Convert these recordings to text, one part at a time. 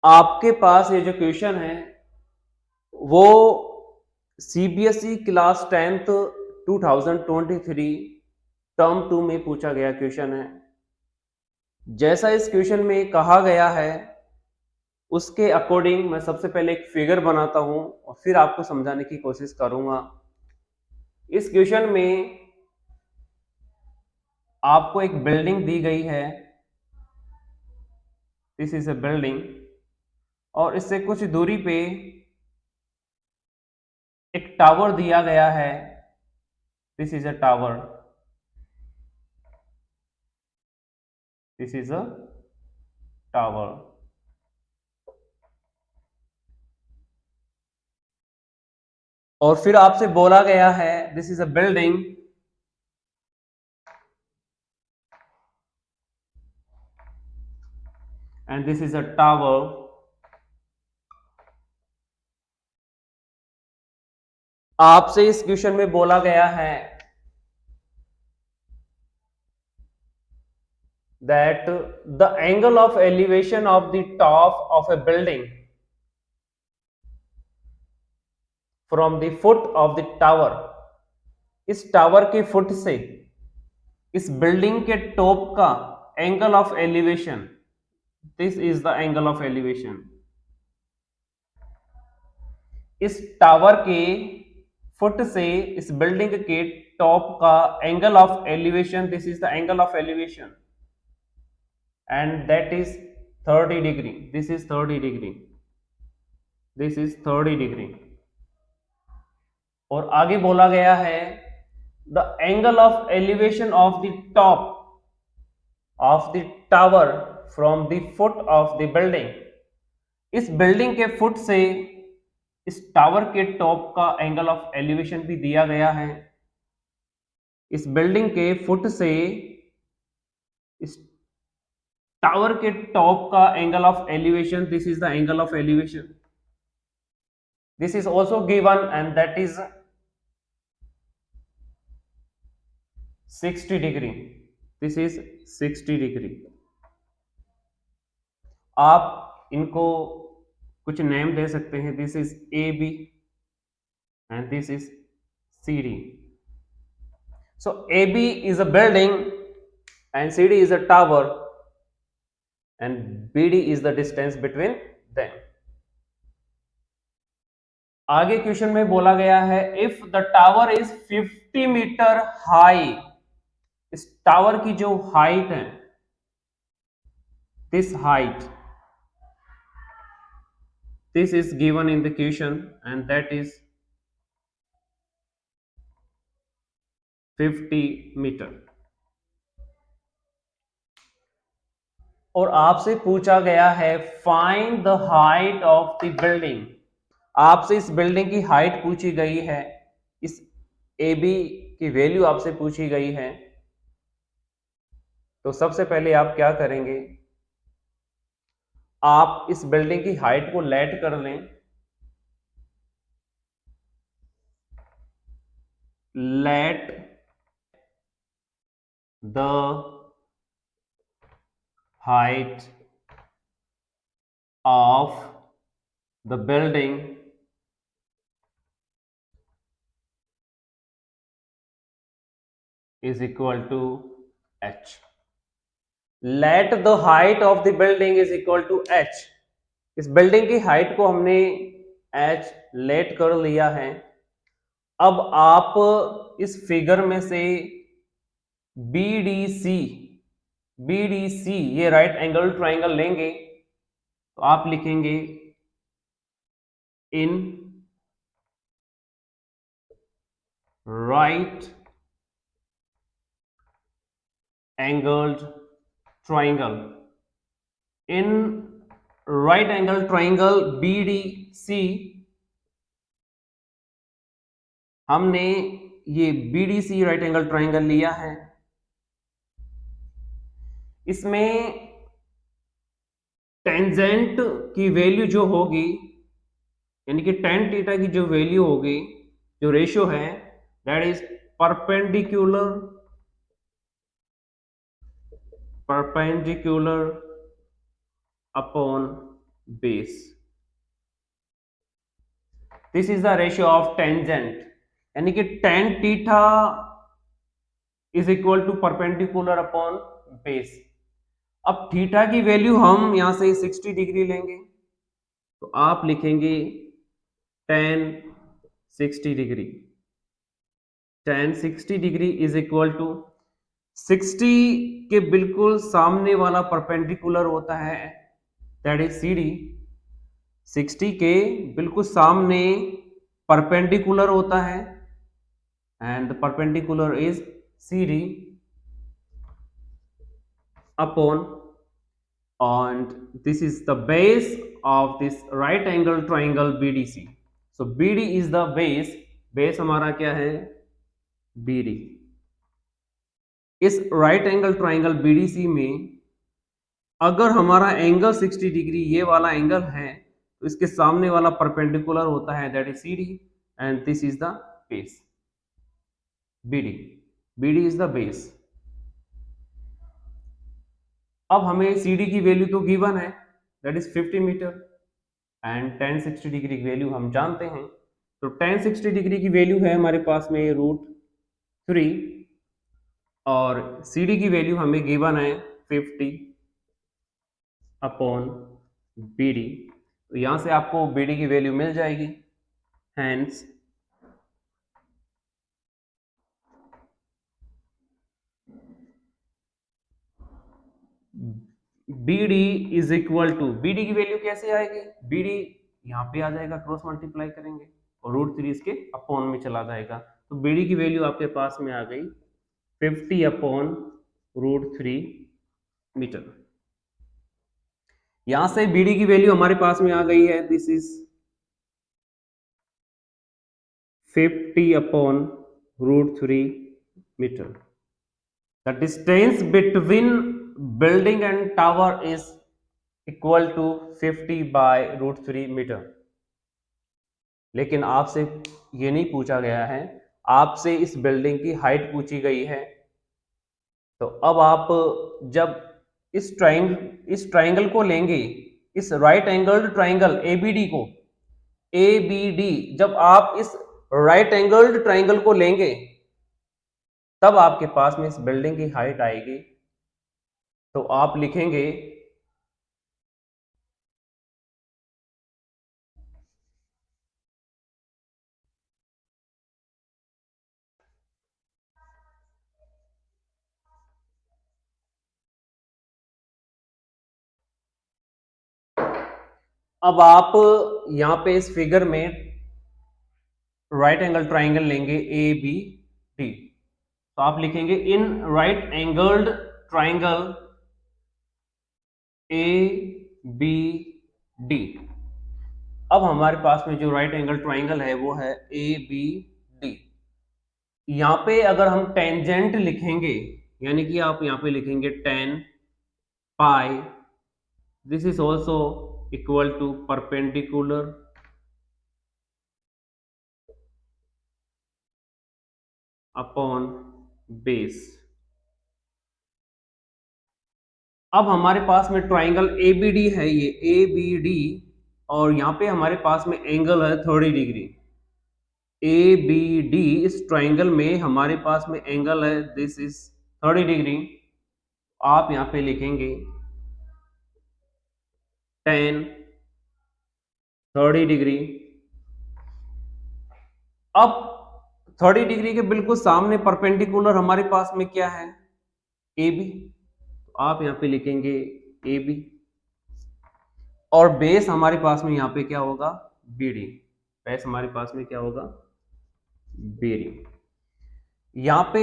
आपके पास ये जो क्वेश्चन है वो सीबीएसई क्लास 10th 2023 टर्म 2 में पूछा गया क्वेश्चन है। जैसा इस क्वेश्चन में कहा गया है उसके अकॉर्डिंग मैं सबसे पहले एक फिगर बनाता हूं और फिर आपको समझाने की कोशिश करूंगा। इस क्वेश्चन में आपको एक बिल्डिंग दी गई है, दिस इज ए बिल्डिंग, और इससे कुछ दूरी पे एक टावर दिया गया है, this is a tower, this is a tower. और फिर आपसे बोला गया है this is a building and this is a tower. आपसे इस क्वेश्चन में बोला गया है that the angle of elevation of the top of a building from the foot of the tower, इस टावर के फुट से इस बिल्डिंग के टॉप का angle of elevation, this is the angle of elevation. इस टावर के foot से इस बिल्डिंग के टॉप का angle of elevation, this is the angle of elevation, and that is 30 degree, this is 30 degree, this is 30 degree. और आगे बोला गया है the angle of elevation of the top of the tower from the foot of the building, इस building के foot से इस tower के टॉप का एंगल ऑफ एलिवेशन भी दिया गया है। इस बिल्डिंग के फुट से इस टावर के टॉप का angle of elevation, this is the angle of elevation, this is also given and that is 60 degree, this is 60 degree. आप इनको कुछ नेम दे सकते हैं, this is A B and this is C D. So A B is a building and C D is a tower and B D is the distance between them. आगे question में बोला गया है if the tower is 50 metre high, इस tower की जो height है, this height, this is given in the question and that is 50 metre. और आपसे पूछा गया है find the height of the building, आपसे इस बिल्डिंग की हाइट पूछी गई है, इस ए बी की वैल्यू आपसे पूछी गई है। तो सबसे पहले आप क्या करेंगे, आप इस बिल्डिंग की हाइट को लेट कर लें, let the height of the building is equal to h, let the height of the building is equal to h। इस बिल्डिंग की हाइट को हमने h लेट कर लिया है। अब आप इस फिगर में से BDC, BDC ये राइट एंगल ट्राइंगल लेंगे तो आप लिखेंगे in right angled triangle, in right angle triangle BDC हमने ये BDC राइट एंगल ट्राइंगल लिया है। इसमें टेंजेंट की वैल्यू जो होगी, यानी कि टेन थीटा की जो वैल्यू होगी, जो रेशियो है, that is perpendicular, perpendicular upon base. This is the ratio of tangent, यानी कि tan theta is equal to perpendicular upon base. अब थीटा की वैल्यू हम यहां से 60 डिग्री लेंगे, तो आप लिखेंगे tan 60 degree. tan 60 degree is equal to 60 के बिल्कुल सामने वाला परपेंडिकुलर होता है, दैट इज सी डी. 60 के बिल्कुल सामने परपेंडिकुलर होता है, and the perpendicular is C D upon, and this is the base of this right angle triangle BDC. So BD is the base हमारा क्या है, BD. इस राइट एंगल ट्राइंगल BDC में अगर हमारा एंगल 60 डिग्री ये वाला एंगल है, तो इसके सामने वाला परपेंडिकुलर होता है, that is CD, and this is the base BD. BD is the base. अब हमें CD की वैल्यू तो गिवन है, that is 50 metre, and tan 60 degree की वैल्यू हम जानते हैं. तो tan 60 डिग्री की वैल्यू है हमारे पास में √3, और CD की वैल्यू हमें गिवन है 50 अपॉन BD. तो यहां से आपको BD की वैल्यू मिल जाएगी. Hence BD is equal to, BD की वैल्यू कैसे आएगी, BD यहाँ पे आ जाएगा, क्रॉस मल्टीप्लाई करेंगे और √3 इसके अपॉन में चला जाएगा. तो BD की वैल्यू आपके पास में आ गई 50 अपॉन √3 मीटर. यहां से BD की वैल्यू हमारे पास में आ गई है, this is 50 upon √3 metre. The distance between building and tower is equal to 50 by √3 metre. लेकिन आपसे ये नहीं पूछा गया है, आपसे इस बिल्डिंग की हाइट पूछी गई है. तो अब आप जब इस ट्राइंगल को लेंगे, इस राइट एंगल्ड ट्राइंगल ABD को, ABD जब आप इस राइट एंगल्ड ट्राइंगल को लेंगे, तब आपके पास में इस बिल्डिंग की हाइट आएगी. तो आप लिखेंगे अब आप यहां पे इस फिगर में राइट एंगल ट्राइंगल लेंगे ABD, तो आप लिखेंगे in right angled triangle ABD. अब हमारे पास में जो राइट एंगल ट्राइंगल है वो है ABD. यहां पे अगर हम टेंजेंट लिखेंगे, यानी कि आप यहां पे लिखेंगे tan pi, this is also equal to perpendicular upon base. अब हमारे पास में ट्राइंगल ABD है, ये ABD, और यहां पे हमारे पास में एंगल है 30 डिग्री. ABD इस ट्राइंगल में हमारे पास में एंगल है, दिस इज 30 डिग्री. आप यहां पे लिखेंगे tan 30 डिग्री. अब 30 डिग्री के बिल्कुल सामने परपेंडिकुलर हमारे पास में क्या है, AB. तो आप यहां पे लिखेंगे AB, और बेस हमारे पास में यहां पे क्या होगा, BD. बेस हमारे पास में क्या होगा, BD. यहां पे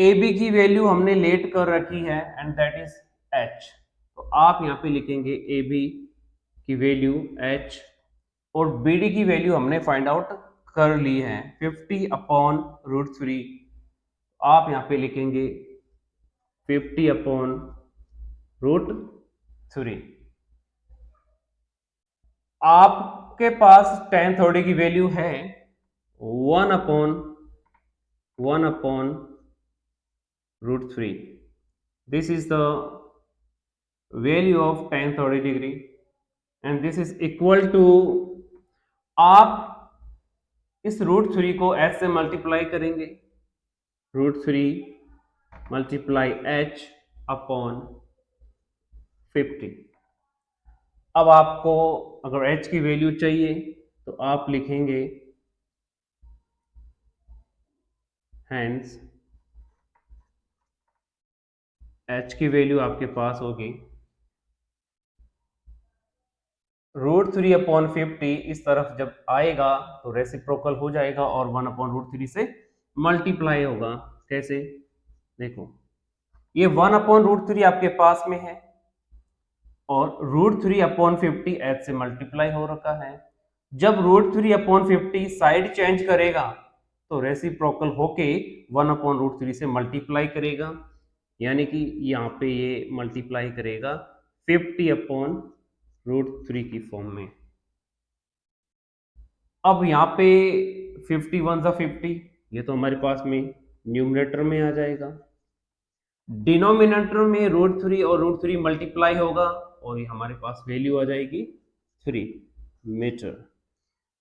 AB की वैल्यू हमने लेट कर रखी है, एंड दैट इज H. तो आप यहां पे लिखेंगे AB की वैल्यू H, और BD की वैल्यू हमने फाइंड आउट कर ली है 50 अपॉन √3. आप यहां पे लिखेंगे 50 अपॉन √3. आपके पास tan 30 की वैल्यू है 1 upon √3. This is the value of tan 30 degree, and this is equal to, आप इस √3 को h से मल्टीप्लाई करेंगे, √3 मल्टीप्लाई h अपॉन 50। अब आपको अगर h की वैल्यू चाहिए तो आप लिखेंगे हैंस h की वैल्यू आपके पास होगी √3 अपॉन 50। इस तरफ जब आएगा तो रेसिप्रोकल हो जाएगा और 1 अपॉन √3 से मल्टीप्लाई होगा। कैसे? देखो, ये 1 अपॉन √3 आपके पास में है और √3 अपॉन 50 h से मल्टीप्लाई हो रखा है। जब √3 अपॉन 50 साइड चेंज करेगा तो रेसिप्रोकल होके 1 अपॉन √3 से मल्टीप्लाई करेगा, यानी कि यहाँ पे ये मल्टीप्लाई करेगा 50 अपॉन √3 की फॉर्म में। अब यहाँ पे 50 1 सा 50, ये तो हमारे पास में न्यूमरेटर में आ जाएगा। डिनोमिनेटर में √3 और √3 मल्टीप्लाई होगा और ये हमारे पास वैल्यू आ जाएगी 3 मीटर।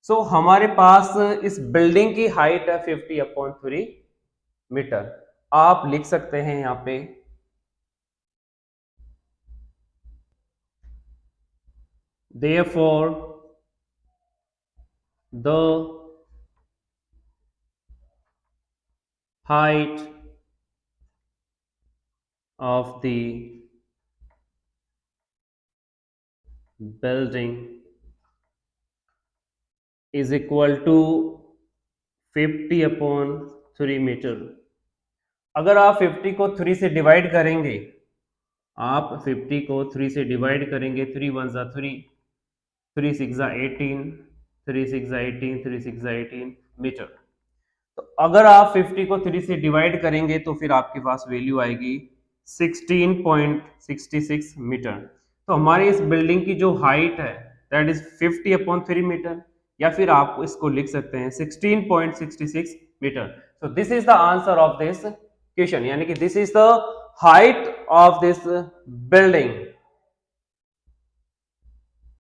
सो हमारे पास इस बिल्डिंग की हाइट है 50 अपॉन 3 मीटर। आप लिख सकते हैं यहाँ पे therefore the height of the building is equal to 50 upon 3 metre. अगर आप 50 को 3 से डिवाइड करेंगे, आप 50 को 3 से डिवाइड करेंगे, 3 1 सा 3, 3 6 सा 18, 3 6 सा 18, 3 6 सा 18 मीटर। तो अगर आप 50 को 3 से डिवाइड करेंगे तो फिर आपके पास वैल्यू आएगी 16.66 मीटर। तो हमारी इस बिल्डिंग की जो हाइट है दैट इज 50 अपॉन 3 मीटर, या फिर आप इसको लिख सकते हैं 16.66 metre. So this is the answer of this question, यानी कि this is the height of this building.